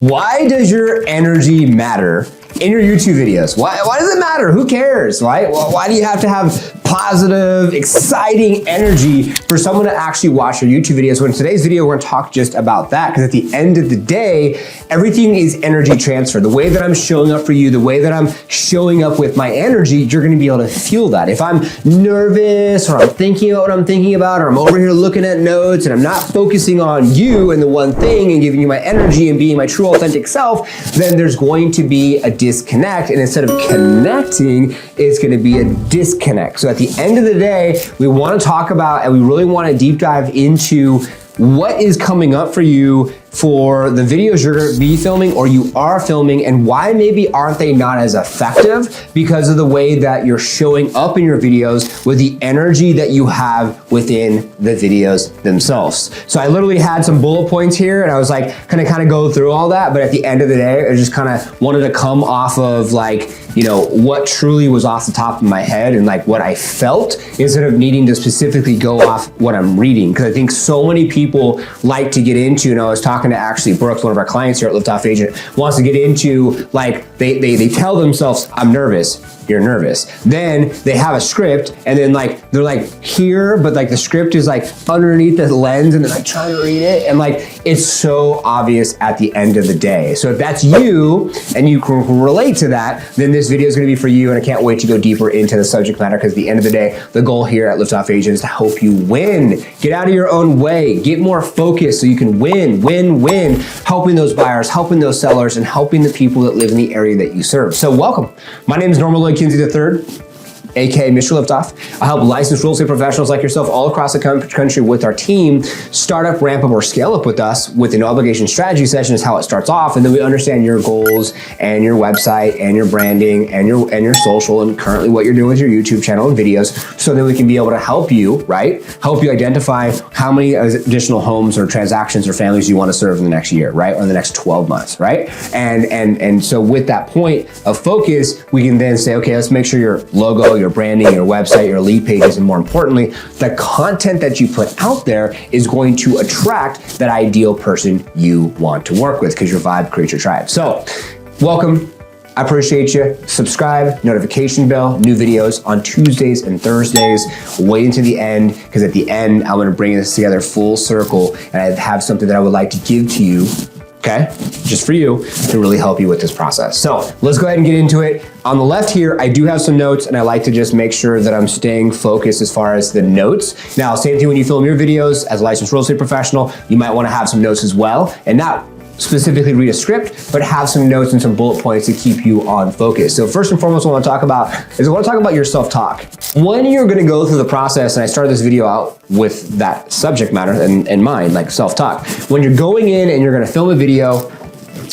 Why does your energy matter in your YouTube videos? Why does it matter? Who cares, right? Well, why do you have to have positive, exciting energy for someone to actually watch your YouTube videos? Well, in today's video, we're gonna talk just about that, because at the end of the day, everything is energy transfer. The way that I'm showing up for you, the way that I'm showing up with my energy, you're gonna be able to feel that. If I'm nervous, or I'm thinking about what I'm thinking about, or I'm over here looking at notes and I'm not focusing on you and the one thing and giving you my energy and being my true authentic self, then there's going to be a disconnect. And instead of connecting, it's gonna be a disconnect. So at the end of the day, we wanna talk about, and we really wanna deep dive into what is coming up for you for the videos you're gonna be filming or you are filming, and why maybe aren't they not as effective because of the way that you're showing up in your videos with the energy that you have within the videos themselves. So I literally had some bullet points here, and I was like, kind of go through all that, but at the end of the day, I just kind of wanted to come off of like, you know, what truly was off the top of my head and like what I felt, instead of needing to specifically go off what I'm reading. Because I think so many people like to get into, and I was talking to actually Brooks, one of our clients here at Liftoff Agent, wants to get into like, they tell themselves, I'm nervous. You're nervous. Then they have a script, and then like they're like here, but like the script is like underneath the lens, and they're like trying to read it, and like it's so obvious at the end of the day. So if that's you and you can relate to that, then this video is going to be for you, and I can't wait to go deeper into the subject matter, because at the end of the day, the goal here at Liftoff Agent is to help you win. Get out of your own way, get more focused so you can win, helping those buyers, helping those sellers, and helping the people that live in the area that you serve. So welcome. My name is Norman Kinsey III, aka Mr. Liftoff. I help licensed real estate professionals like yourself all across the country with our team start up, ramp up, or scale up with us with an obligation strategy session is how it starts off, and then we understand your goals and your website and your branding and your social, and currently what you're doing with your YouTube channel and videos, so that we can be able to help you, right? Help you identify how many additional homes or transactions or families you want to serve in the next year, right? Or the next 12 months, right? And so with that point of focus, we can then say, okay, let's make sure your logo, your branding, your website, your lead pages, and more importantly, the content that you put out there is going to attract that ideal person you want to work with, because your vibe creates your tribe. So, welcome. I appreciate you. Subscribe, notification bell, new videos on Tuesdays and Thursdays. Wait until the end, because at the end, I'm gonna bring this together full circle, and I have something that I would like to give to you, okay? Just for you, to really help you with this process. So let's go ahead and get into it. On the left here, I do have some notes, and I like to just make sure that I'm staying focused as far as the notes. Now, same thing when you film your videos as a licensed real estate professional, you might wanna have some notes as well, and not specifically read a script, but have some notes and some bullet points to keep you on focus. So first and foremost, what I wanna talk about is I wanna talk about your self-talk. When you're gonna go through the process, and I started this video out with that subject matter in mind, like self-talk. When you're going in and you're gonna film a video,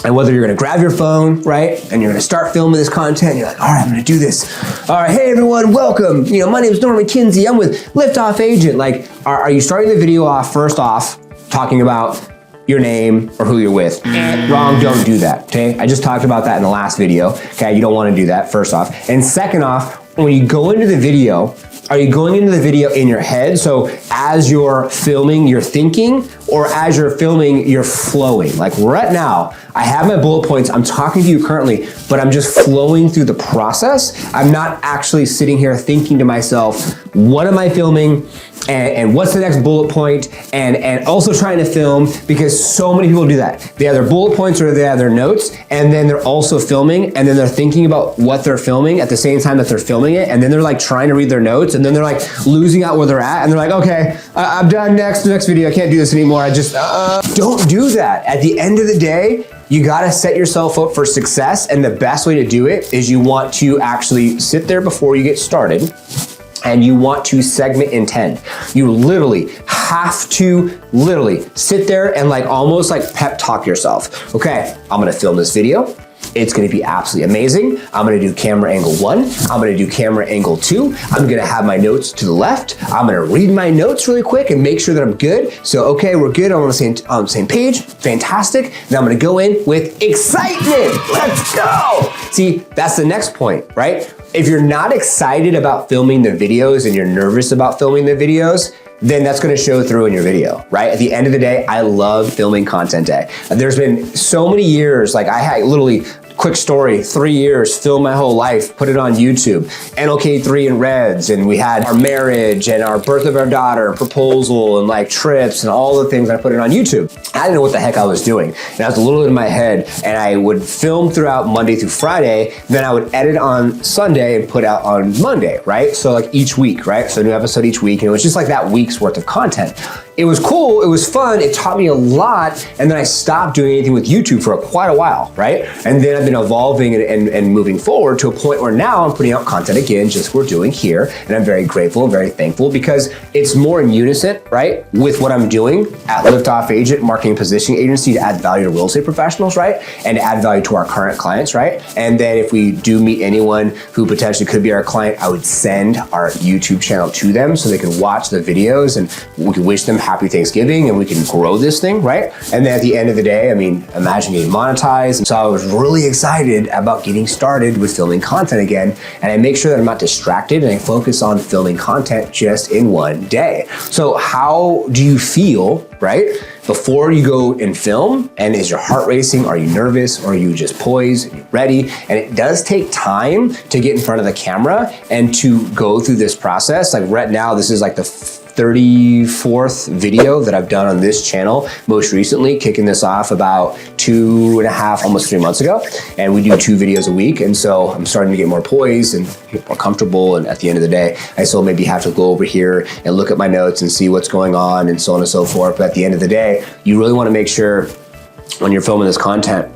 and whether you're gonna grab your phone, right, and you're gonna start filming this content, you're like, all right, I'm gonna do this. All right, hey everyone, welcome. You know, my name is Norman Kinsey, I'm with Liftoff Agent. Like, are you starting the video off, first off, talking about your name or who you're with? Wrong, don't do that, okay? I just talked about that in the last video, okay? You don't wanna do that, first off. And second off, when you go into the video, are you going into the video in your head? So as you're filming, you're thinking, or as you're filming, you're flowing? Like right now, I have my bullet points, I'm talking to you currently, but I'm just flowing through the process. I'm not actually sitting here thinking to myself, what am I filming? And what's the next bullet point? And also trying to film, because so many people do that. They have their bullet points or they have their notes, and then they're also filming, and then they're thinking about what they're filming at the same time that they're filming it, and then they're like trying to read their notes, and then they're like losing out where they're at, and they're like, okay, I'm done, next video, I can't do this anymore. I just, don't do that. At the end of the day, you gotta set yourself up for success, and the best way to do it is you want to actually sit there before you get started, and you want to segment intend. You literally have to sit there and like almost like pep talk yourself. Okay, I'm gonna film this video. It's gonna be absolutely amazing. I'm gonna do camera angle 1. I'm gonna do camera angle 2. I'm gonna have my notes to the left. I'm gonna read my notes really quick and make sure that I'm good. So, okay, we're good, I'm on the same page, fantastic. Now I'm gonna go in with excitement, let's go. See, that's the next point, right? If you're not excited about filming the videos and you're nervous about filming the videos, then that's gonna show through in your video, right? At the end of the day, I love filming content day. There's been so many years, like I had literally, quick story, 3 years, filmed my whole life, put it on YouTube, NLK3 and Reds, and we had our marriage and our birth of our daughter, proposal, and like trips and all the things. I put it on YouTube. I didn't know what the heck I was doing. And I was a little in my head, and I would film throughout Monday through Friday, then I would edit on Sunday and put out on Monday, right? So like each week, right? So a new episode each week, and it was just like that week's worth of content. It was cool, it was fun, it taught me a lot, and then I stopped doing anything with YouTube for quite a while, right? And then I've been evolving and moving forward to a point where now I'm putting out content again, just what we're doing here, and I'm very grateful and very thankful because it's more in unison, right, with what I'm doing at Liftoff Agent, Marketing and Positioning Agency, to add value to real estate professionals, right, and to add value to our current clients, right? And then if we do meet anyone who potentially could be our client, I would send our YouTube channel to them so they can watch the videos and we can wish them happy Thanksgiving and we can grow this thing, right? And then at the end of the day, I mean, imagine getting monetized. And so I was really excited about getting started with filming content again. And I make sure that I'm not distracted and I focus on filming content just in one day. So how do you feel, right, before you go and film? And is your heart racing? Are you nervous? Or are you just poised and you're ready? And it does take time to get in front of the camera and to go through this process. Like right now, this is like the 34th video that I've done on this channel, most recently kicking this off about 2.5, almost 3 months ago. And we do 2 videos a week. And so I'm starting to get more poised and get more comfortable. And at the end of the day, I still maybe have to go over here and look at my notes and see what's going on and so on and so forth. But at the end of the day, you really want to make sure when you're filming this content,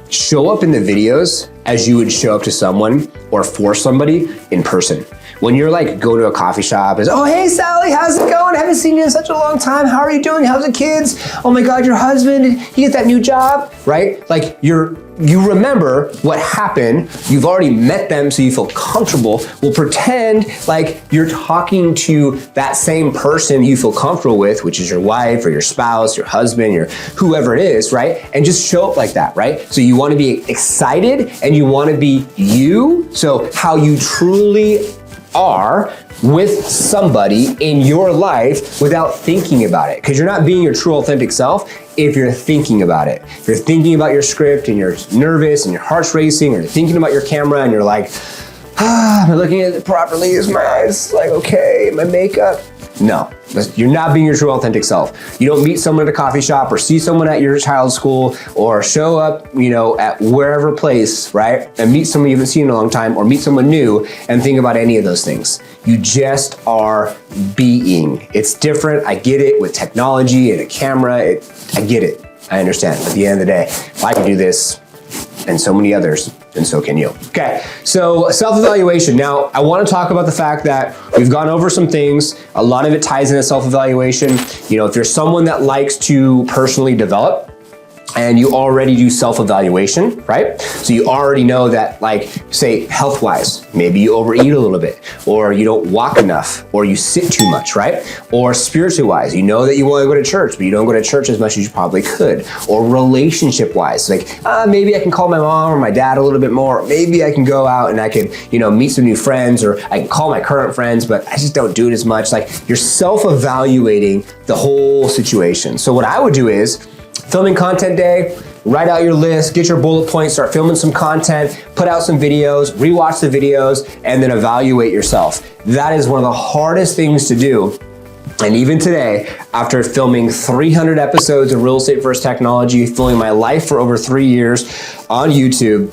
show up in the videos as you would show up to someone or for somebody in person. When you're like, go to a coffee shop, is, oh, hey, Sally, how's it going? I haven't seen you in such a long time. How are you doing? How's the kids? Oh my God, your husband, he get that new job, right? Like you remember what happened. You've already met them, so you feel comfortable. We'll pretend like you're talking to that same person you feel comfortable with, which is your wife or your spouse, your husband, your whoever it is, right? And just show up like that, right? So you want to be excited and you want to be you. So how you truly are with somebody in your life without thinking about it. Because you're not being your true authentic self if you're thinking about it. If you're thinking about your script and you're nervous and your heart's racing, or you're thinking about your camera and you're like, am I looking at it properly? Is my eyes like okay? My makeup? No, you're not being your true authentic self. You don't meet someone at a coffee shop or see someone at your child's school or show up, at wherever place, right? And meet someone you haven't seen in a long time or meet someone new and think about any of those things. You just are being. It's different. I get it with technology and a camera. I get it. I understand. But at the end of the day, if I can do this and so many others, and so can you. Okay, so self-evaluation. Now, I want to talk about the fact that we've gone over some things. A lot of it ties into self-evaluation. If you're someone that likes to personally develop, and you already do self-evaluation, right? So you already know that, like, say, health-wise, maybe you overeat a little bit, or you don't walk enough, or you sit too much, right? Or spiritually-wise, you know that you want to go to church, but you don't go to church as much as you probably could. Or relationship-wise, like, maybe I can call my mom or my dad a little bit more. Maybe I can go out and I can, meet some new friends, or I can call my current friends, but I just don't do it as much. Like, you're self-evaluating the whole situation. So what I would do is, filming content day, write out your list, get your bullet points, start filming some content, put out some videos, rewatch the videos, and then evaluate yourself. That is one of the hardest things to do. And even today, after filming 300 episodes of Real Estate First Technology, filming my life for over 3 years on YouTube,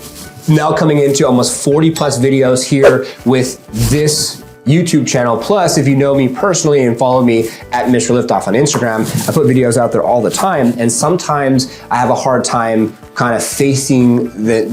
now coming into almost 40 plus videos here with this YouTube channel. Plus, if you know me personally and follow me at Mr. Liftoff on Instagram, I put videos out there all the time. And sometimes I have a hard time kind of facing the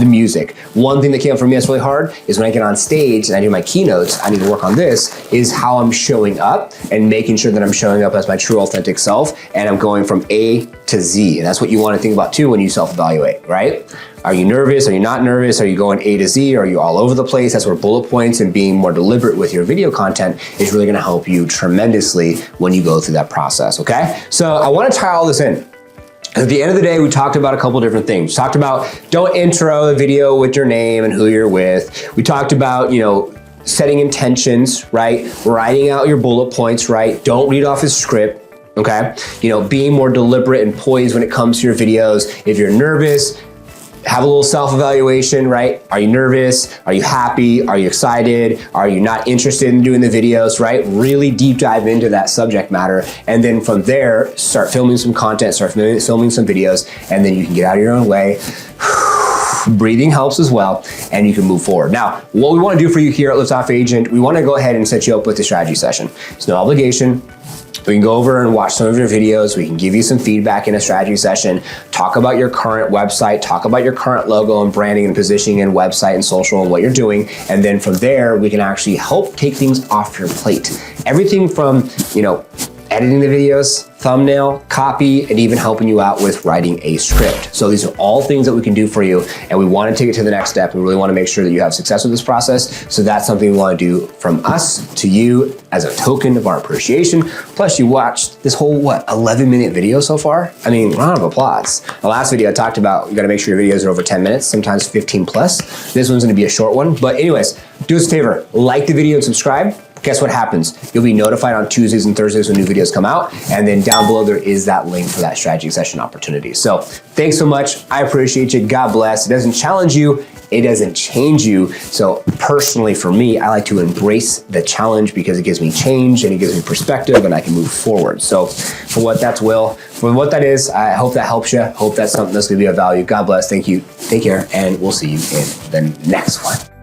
music. One thing that came up for me that's really hard is when I get on stage and I do my keynotes, I need to work on this, is how I'm showing up and making sure that I'm showing up as my true authentic self and I'm going from A to Z. And that's what you want to think about too when you self-evaluate, right? Are you nervous? Are you not nervous? Are you going A to Z? Are you all over the place? That's where bullet points and being more deliberate with your video content is really gonna help you tremendously when you go through that process, okay? So I wanna tie all this in. At the end of the day, we talked about a couple different things. We talked about don't intro the video with your name and who you're with. We talked about, setting intentions, right? Writing out your bullet points, right? Don't read off his script. Okay, being more deliberate and poised when it comes to your videos. If you're nervous, have a little self-evaluation, right? Are you nervous? Are you happy? Are you excited? Are you not interested in doing the videos, right? Really deep dive into that subject matter. And then from there, start filming some content, start filming some videos, and then you can get out of your own way. Breathing helps as well, and you can move forward. Now, what we want to do for you here at Liftoff Agent, we want to go ahead and set you up with a strategy session. It's no obligation. We can go over and watch some of your videos. We can give you some feedback in a strategy session, talk about your current website, talk about your current logo and branding and positioning and website and social and what you're doing. And then from there, we can actually help take things off your plate. Everything from, editing the videos, thumbnail, copy, and even helping you out with writing a script. So these are all things that we can do for you, and we want to take it to the next step. We really want to make sure that you have success with this process. So that's something we want to do from us to you as a token of our appreciation. Plus you watched this whole, 11-minute video so far? I mean, round of applause. The last video I talked about, you got to make sure your videos are over 10 minutes, sometimes 15 plus. This one's going to be a short one. But anyways, do us a favor, like the video and subscribe. Guess what happens? You'll be notified on Tuesdays and Thursdays when new videos come out. And then down below, there is that link for that strategy session opportunity. So thanks so much. I appreciate you. God bless. It doesn't challenge you. It doesn't change you. So personally for me, I like to embrace the challenge because it gives me change and it gives me perspective and I can move forward. So for what that is, I hope that helps you. Hope that's something that's gonna be of value. God bless. Thank you. Take care. And we'll see you in the next one.